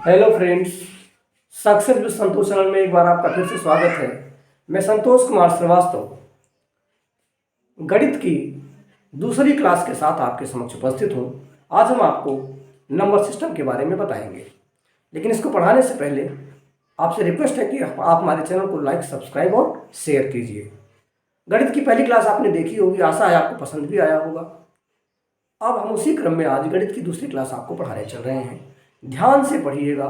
Hello friends, success with Santosh channel में एक बार आपका फिर से स्वागत है। मैं संतोष कुमार श्रीवास्तव गणित की दूसरी क्लास के साथ आपके समक्ष उपस्थित हूँ। आज हम आपको नंबर सिस्टम के बारे में बताएंगे, लेकिन इसको पढ़ाने से पहले आपसे रिक्वेस्ट है कि आप हमारे चैनल को लाइक, सब्सक्राइब और शेयर कीजिए। गणित की पहली क्लास आपने देखी होगी, आशा है आपको पसंद भी आया होगा। अब हम उसी क्रम में आज गणित की दूसरी क्लास आपको पढ़ाने चल रहे हैं। ध्यान से पढ़िएगा।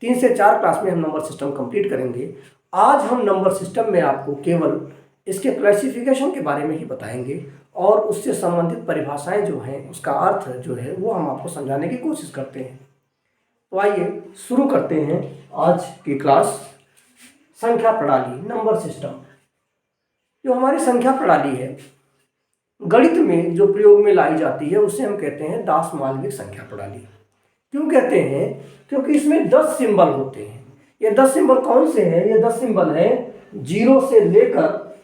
3 से 4 क्लास में हम नंबर सिस्टम कंप्लीट करेंगे। आज हम नंबर सिस्टम में आपको केवल इसके क्लासिफिकेशन के बारे में ही बताएंगे और उससे संबंधित परिभाषाएं जो हैं, उसका अर्थ जो है वो हम आपको समझाने की कोशिश करते हैं। तो आइए शुरू करते हैं आज की क्लास। संख्या प्रणाली, नंबर सिस्टम। जो हमारी संख्या प्रणाली है, गणित में जो प्रयोग में लाई जाती है उसे हम कहते हैं दास-मालविक संख्या प्रणाली। क्यों कहते हैं? क्योंकि इसमें 10 सिंबल होते हैं। ये 10 सिंबल कौन से हैं? ये 10 सिंबल हैं 0 से लेकर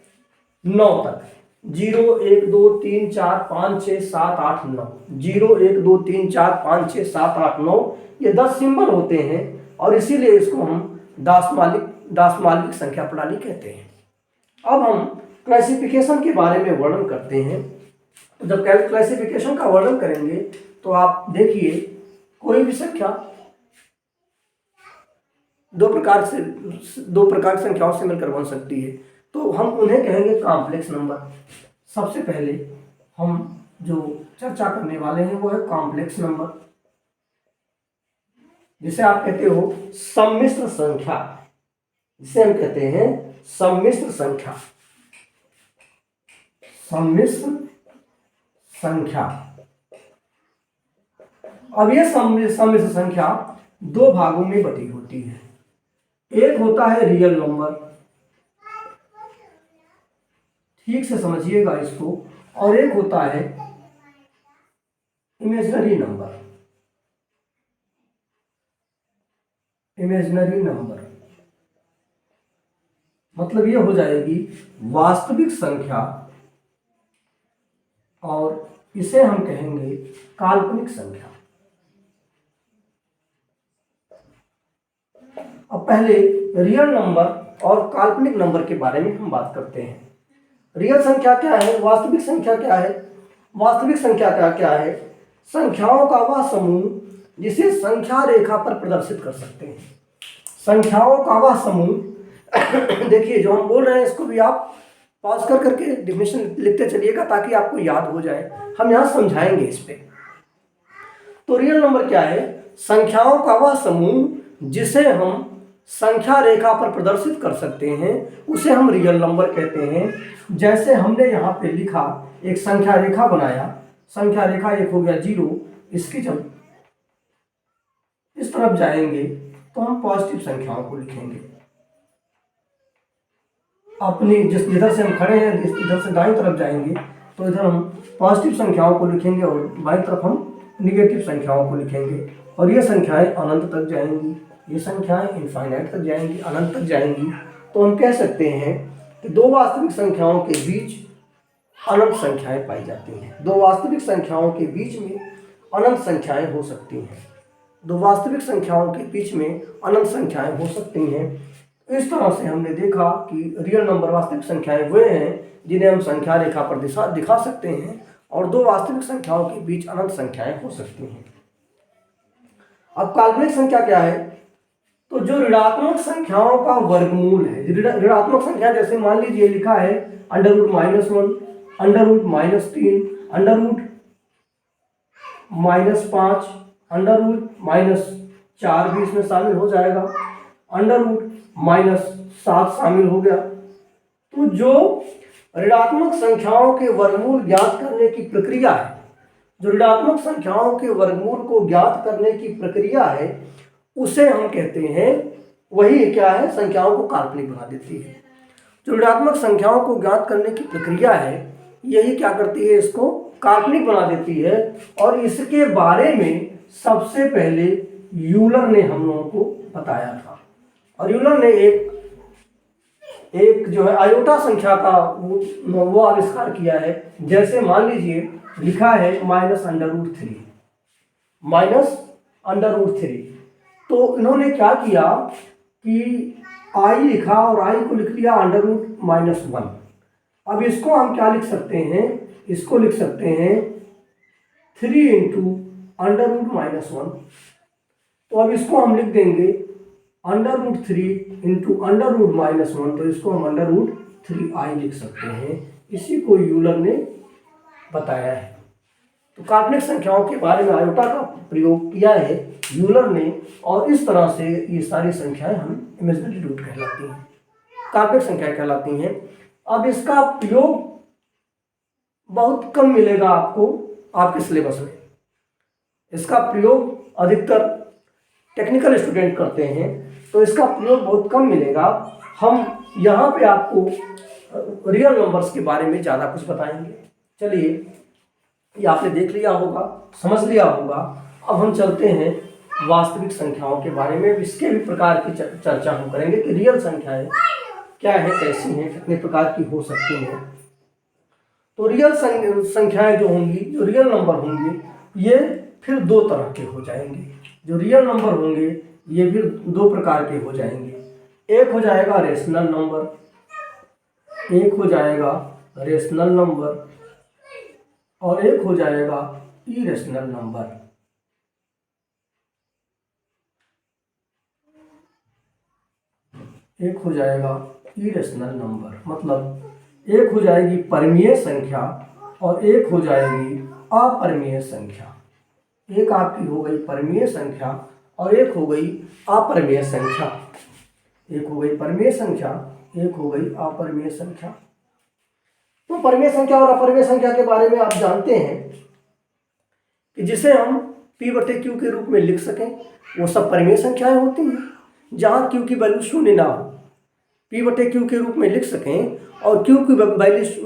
9 तक। 0 1 2 3 4 5 6 7 8 9। 0 1 2 3 4 5 6 7 8 9 ये 10 सिंबल होते हैं और इसीलिए इसको हम दास-मालविक संख्या प्रणाली कहते हैं। अब हम क्लासिफिकेशन के बारे में वर्णन करते हैं। तो जब क्लासिफिकेशन का वर्णन करेंगे तो आप देखिए, कोई भी संख्या दो प्रकार की संख्याओं से मिलकर बन सकती है, तो हम उन्हें कहेंगे कॉम्प्लेक्स नंबर। सबसे पहले हम जो चर्चा करने वाले हैं वो है कॉम्प्लेक्स नंबर, जिसे आप कहते हो सम्मिश्र संख्या। जिसे हम कहते हैं सम्मिश्र संख्या। सम्मिश्र संख्या। अब यह सम्मिश्र संख्या 2 भागों में बटी होती है। एक होता है रियल नंबर, ठीक से समझिएगा इसको, और एक होता है इमेजिनरी नंबर। इमेजिनरी नंबर मतलब यह हो जाएगी वास्तविक संख्या और इसे हम कहेंगे काल्पनिक संख्या। अब पहले रियल नंबर और काल्पनिक नंबर के बारे में हम बात करते हैं। रियल संख्या क्या है? वास्तविक संख्या क्या है? वास्तविक संख्या क्या है? संख्याओं का वह समूह जिसे संख्या रेखा पर प्रदर्शित कर सकते हैं। संख्याओं का वह समूह देखिए, जो हम बोल रहे हैं इसको भी आप पॉज करके डेफिनेशन लिखते चलिएगा ताकि आपको याद हो जाए। हम यहाँ समझाएंगे इस पे। तो रियल नंबर क्या है? संख्याओं का वह समूह जिसे हम संख्या रेखा पर प्रदर्शित कर सकते हैं उसे हम रियल नंबर कहते हैं। जैसे हमने यहाँ पे लिखा, एक संख्या रेखा बनाया। संख्या रेखा एक हो गया 0। इसकी जब इस तरफ जाएंगे तो हम पॉजिटिव संख्याओं को लिखेंगे। अपनी जिधर से हम खड़े हैं इधर से दाईं तरफ जाएंगे तो इधर हम पॉजिटिव संख्याओं को लिखेंगे और बाईं तरफ हम निगेटिव संख्याओं को लिखेंगे। और ये संख्याएं अनंत तक जाएंगी, ये संख्याएं इनफाइनाइट तक जाएंगी, अनंत तक जाएंगी। तो हम कह सकते हैं कि 2 वास्तविक संख्याओं के बीच अनंत संख्याएं पाई जाती हैं। 2 वास्तविक संख्याओं के बीच में अनंत संख्याएं हो सकती हैं। 2 वास्तविक संख्याओं के बीच में अनंत संख्याएं हो सकती हैं। इस तरह से हमने देखा कि रियल नंबर वास्तविक संख्याएं वे हैं जिन्हें हम संख्या रेखा पर दिखा सकते हैं और 2 वास्तविक संख्याओं के बीच अनंत संख्याएं हो सकती हैं। अब काल्पनिक संख्या क्या है? तो जो ऋणात्मक संख्याओं का वर्गमूल है। ऋणात्मक संख्या जैसे मान लीजिए लिखा है √-1, √-3, √-5, √-4 भी इसमें शामिल हो जाएगा, √-7 शामिल हो गया। तो जो ऋणात्मक संख्याओं के वर्गमूल ज्ञात करने की प्रक्रिया है, जो ऋणात्मक संख्याओं के वर्गमूल को ज्ञात करने की प्रक्रिया है, उसे हम कहते हैं, वही क्या है, संख्याओं को काल्पनिक बना देती है। जो ऋणात्मक संख्याओं को ज्ञात करने की प्रक्रिया है, यही क्या करती है, इसको काल्पनिक बना देती है। और इसके बारे में सबसे पहले यूलर ने हम लोगों को बताया था। और यूलर ने एक जो है आयोटा संख्या का वो आविष्कार किया है। जैसे मान लीजिए लिखा है -√3, तो इन्होंने क्या किया कि आई लिखा और आई को लिख लिया √-1। अब इसको हम क्या लिख सकते हैं, इसको लिख सकते हैं 3 √-1। तो अब इसको हम लिख देंगे √3 √-1, तो इसको हम √3i लिख सकते हैं। इसी को यूलर ने बताया है। तो काल्पनिक संख्याओं के बारे में आयोटा का प्रयोग किया है यूलर ने, और इस तरह से ये सारी संख्याएं हम इमेजिनरी रूट कहलाती हैं, काल्पनिक संख्याएं कहलाती हैं। अब इसका प्रयोग बहुत कम मिलेगा आपको आपके सिलेबस में। इसका प्रयोग अधिकतर टेक्निकल स्टूडेंट करते हैं, तो इसका प्रयोग बहुत कम मिलेगा। हम यहाँ पे आपको रियल नंबर्स के बारे में ज़्यादा कुछ बताएंगे। चलिए, ये आपने देख लिया होगा, समझ लिया होगा। अब हम चलते हैं वास्तविक संख्याओं के बारे में। इसके भी प्रकार की चर्चा हम करेंगे कि रियल संख्याएं क्या है, कैसी हैं, कितने प्रकार की हो सकती हैं। तो रियल संख्याएं जो होंगी, जो रियल नंबर होंगे, ये फिर दो तरह के हो जाएंगे। जो रियल नंबर होंगे ये फिर दो प्रकार के हो जाएंगे। एक हो जाएगा रेशनल नंबर, एक हो जाएगा रेशनल नंबर, और एक हो जाएगा इरेशनल नंबर। एक हो जाएगा इरेशनल नंबर, मतलब एक हो जाएगी परिमेय संख्या और एक हो जाएगी अपरिमेय संख्या। एक आपकी हो गई परिमेय संख्या और एक हो गई अपरिमेय संख्या। एक हो गई परिमेय संख्या, एक हो गई अपरिमेय संख्या। तो परिमेय संख्या और अपरिमेय संख्या के बारे में आप जानते हैं कि जिसे हम P/Q के रूप में लिख सकें, वो सब परिमेय संख्याएं होती हैं। जहाँ Q की वैल्यू शून्य ना हो, P/Q के रूप में लिख सकें, और Q की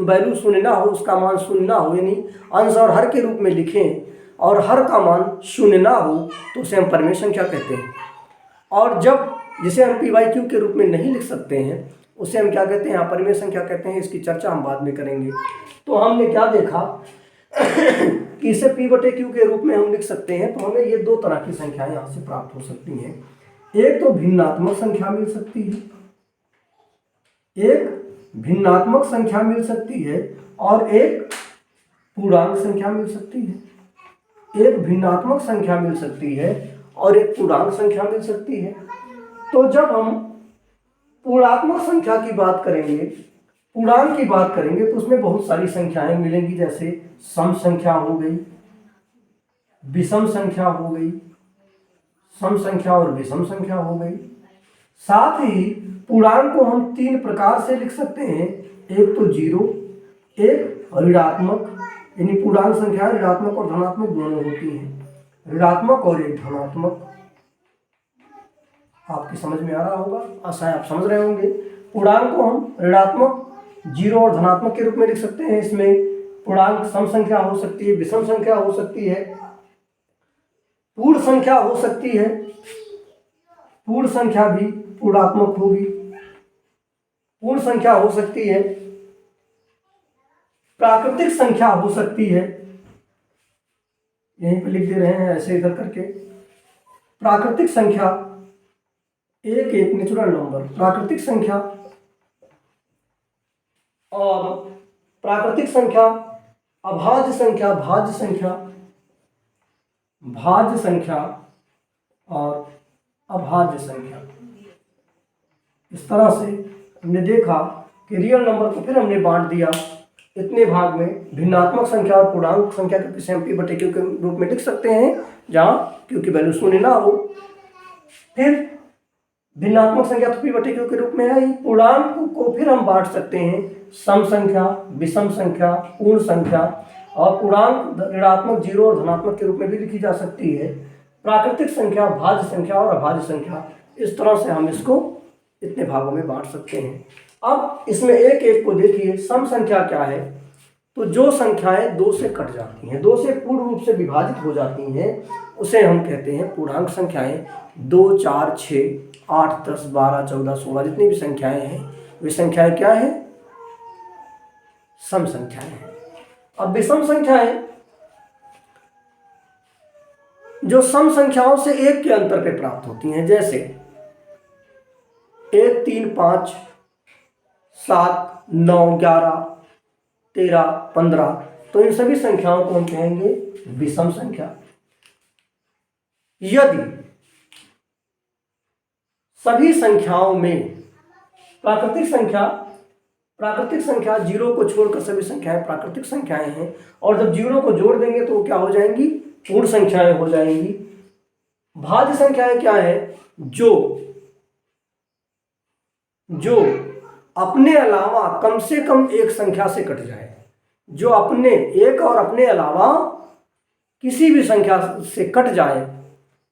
वैल्यू शून्य ना हो, उसका मान शून्य ना हो, यानी अंश और हर के रूप में लिखें और हर का मान शून्य ना हो, तो उसे हम परिमेय संख्या कहते हैं। और जब जिसे हम P/Q के रूप में नहीं लिख सकते हैं, उसे हम क्या कहते हैं, अपरिमेय संख्या कहते हैं। इसकी चर्चा हम बाद में करेंगे। तो हमने क्या देखा कि इसे P/Q के रूप में हम लिख सकते हैं, तो हमें ये दो तरह की संख्याएं यहाँ से प्राप्त हो सकती हैं। एक तो भिन्नात्मक संख्या मिल सकती है, एक भिन्नात्मक संख्या मिल सकती है, और एक पूर्णांक संख्या मिल सकती है। एक भिन्नात्मक संख्या मिल सकती है और एक पूर्णांक संख्या मिल सकती है। तो जब हम पूर्णात्मक संख्या की बात करेंगे, पूर्णांक की बात करेंगे, तो उसमें बहुत सारी संख्याएं मिलेंगी, जैसे सम संख्या हो गई, विषम संख्या हो गई, सम संख्या और विषम संख्या हो गई। साथ ही पूर्णांक को हम तीन प्रकार से लिख सकते हैं। एक तो जीरो, एक ऋणात्मक, यानी पूर्णांक संख्या ऋणात्मक और धनात्मक दोनों होती हैं, ऋणात्मक और एक धनात्मक। आपकी समझ में आ रहा होगा, आशा है आप समझ रहे होंगे। पूर्णांक को हम ऋणात्मक, जीरो और धनात्मक के रूप में लिख सकते हैं। इसमें पूर्णांक सम संख्या हो सकती है, विषम संख्या हो सकती है, पूर्ण संख्या हो सकती है। पूर्ण संख्या भी पूर्णात्मक होगी, पूर्ण संख्या हो सकती है, प्राकृतिक संख्या हो सकती है। यहीं पे लिख दे रहे हैं ऐसे इधर करके। प्राकृतिक संख्या एक नेचुरल नंबर, प्राकृतिक संख्या, और प्राकृतिक संख्या, अभाज्य संख्या, भाज्य संख्या, भाज्य संख्या और अभाज्य संख्या। इस तरह से हमने देखा कि रियल नंबर को फिर हमने बांट दिया इतने भाग में। भिन्नात्मक संख्या और पूर्णांक संख्या को किसी हम P/Q के रूप में लिख सकते हैं, जहाँ Q की वैल्यू शून्य ना हो। फिर भिन्नात्मक संख्या तो P/Q के रूप में है ही। पूर्णांक को फिर हम बांट सकते हैं सम संख्या, विषम संख्या, पूर्ण संख्या, और पूर्णांक ऋणात्मक, जीरो और धनात्मक के रूप में भी लिखी जा सकती है। प्राकृतिक संख्या, भाज्य संख्या और अभाज्य संख्या, इस तरह से हम इसको इतने भागों में बांट सकते हैं। अब इसमें एक एक को देखिए। सम संख्या क्या है, तो जो संख्याएं दो से कट जाती हैं, दो से पूर्ण रूप से विभाजित हो जाती हैं, उसे हम कहते हैं पूर्णांक संख्याएं। 2, 4, 6, 8, 10, 12, 14, 16 जितनी भी संख्याएं हैं, वे संख्याएं क्या हैं, सम संख्याएं हैं। अब विषम संख्याएं जो सम संख्याओं से 1 के अंतर पे प्राप्त होती हैं, जैसे 1, 3, 5, 7, 9, 11, 13, 15, तो इन सभी संख्याओं को हम कहेंगे विषम संख्या। यदि सभी संख्याओं में प्राकृतिक संख्या 0 को छोड़कर सभी संख्याएं प्राकृतिक संख्याएं हैं, और जब 0 को जोड़ देंगे तो क्या हो जाएंगी? पूर्ण संख्याएं हो जाएंगी। भाज्य संख्याएं क्या है? जो अपने अलावा कम से कम एक संख्या से कट जाए, जो अपने एक और अपने अलावा किसी भी संख्या से कट जाए,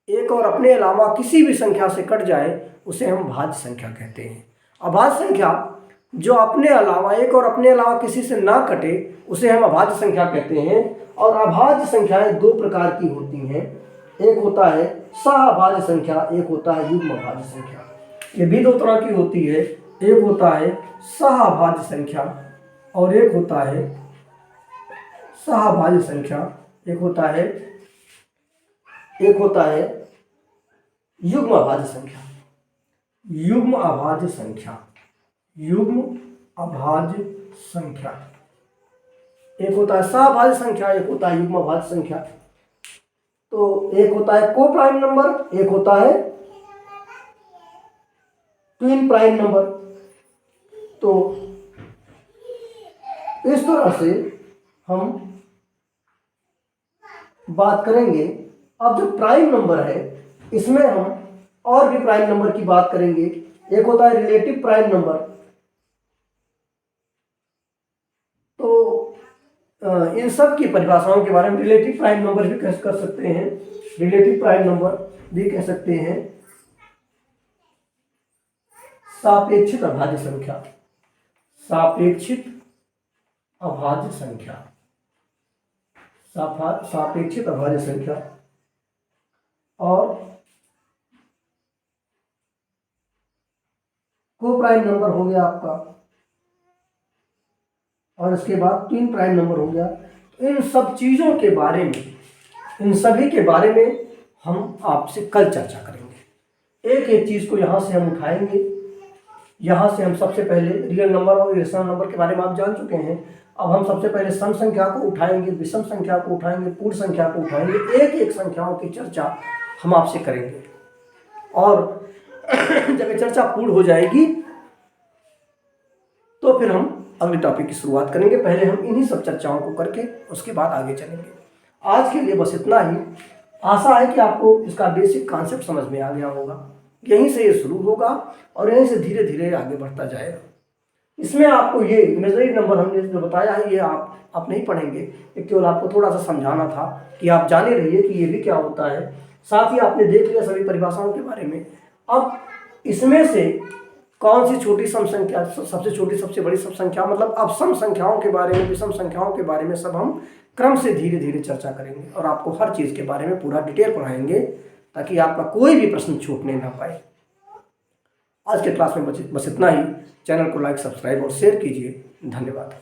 एक और अपने अलावा किसी भी संख्या से कट जाए, उसे हम भाज्य संख्या कहते हैं। अभाज्य संख्या जो अपने अलावा एक और अपने अलावा किसी से ना कटे, उसे हम अभाज्य संख्या कहते हैं। और अभाज्य संख्याएं 2 प्रकार की होती हैं, एक होता है सहअभाज्य संख्या, एक होता है युग्म अभाज्य संख्या। ये भी 2 तरह की होती है, एक होता है सहअभाज्य संख्या और एक होता है सहअभाज्य संख्या, एक होता है युग्म अभाज्य संख्या। युग्म अभाज्य संख्या, एक होता है सहअभाज्य संख्या, एक होता है युग्म अभाज्य संख्या। तो एक होता है को प्राइम नंबर, एक होता है ट्विन प्राइम नंबर। तो इस तरह से हम बात करेंगे। अब जो प्राइम नंबर है, इसमें हम और भी प्राइम नंबर की बात करेंगे। एक होता है रिलेटिव प्राइम नंबर। तो इन सब की परिभाषाओं के बारे में रिलेटिव प्राइम नंबर भी कर सकते हैं, रिलेटिव प्राइम नंबर भी कह सकते हैं सापेक्षित अभाज्य संख्या, सापेक्षित अभाज्य संख्या। और को प्राइम नंबर हो गया आपका, और इसके बाद 3 प्राइम नंबर हो गया। इन सब चीज़ों के बारे में, इन सभी के बारे में हम आपसे कल चर्चा करेंगे। एक एक चीज़ को यहाँ से हम उठाएंगे। यहाँ से हम सबसे पहले रियल नंबर और इरेशनल नंबर के बारे में आप जान चुके हैं। अब हम सबसे पहले सम संख्या को उठाएंगे, विषम संख्या को उठाएंगे, पूर्ण संख्या को उठाएंगे। एक एक संख्याओं की चर्चा हम आपसे करेंगे, और जब ये चर्चा पूर्ण हो जाएगी तो फिर हम अगले टॉपिक की शुरुआत करेंगे। पहले हम इन्हीं सब चर्चाओं को करके उसके बाद आगे चलेंगे। आज के लिए बस इतना ही। आशा है कि आपको इसका बेसिक कॉन्सेप्ट समझ में आ गया होगा। यहीं से ये शुरू होगा और यहीं से धीरे धीरे आगे बढ़ता जाएगा। इसमें आपको ये इमेजिनरी नंबर हमने जो बताया है, ये आप नहीं पढ़ेंगे, ये केवल आपको थोड़ा सा समझाना था कि आप जाने रहिए कि ये भी क्या होता है। साथ ही आपने देख लिया सभी परिभाषाओं के बारे में। अब इसमें से कौन सी छोटी सम संख्या, सबसे छोटी सबसे बड़ी सम संख्या, मतलब अब सम संख्याओं के बारे में, विषम संख्याओं के बारे में सब हम क्रम से धीरे धीरे चर्चा करेंगे, और आपको हर चीज़ के बारे में पूरा डिटेल पढ़ाएंगे ताकि आपका कोई भी प्रश्न छूटने ना पाए। आज के क्लास में बस इतना ही। चैनल को लाइक, सब्सक्राइब और शेयर कीजिए। धन्यवाद।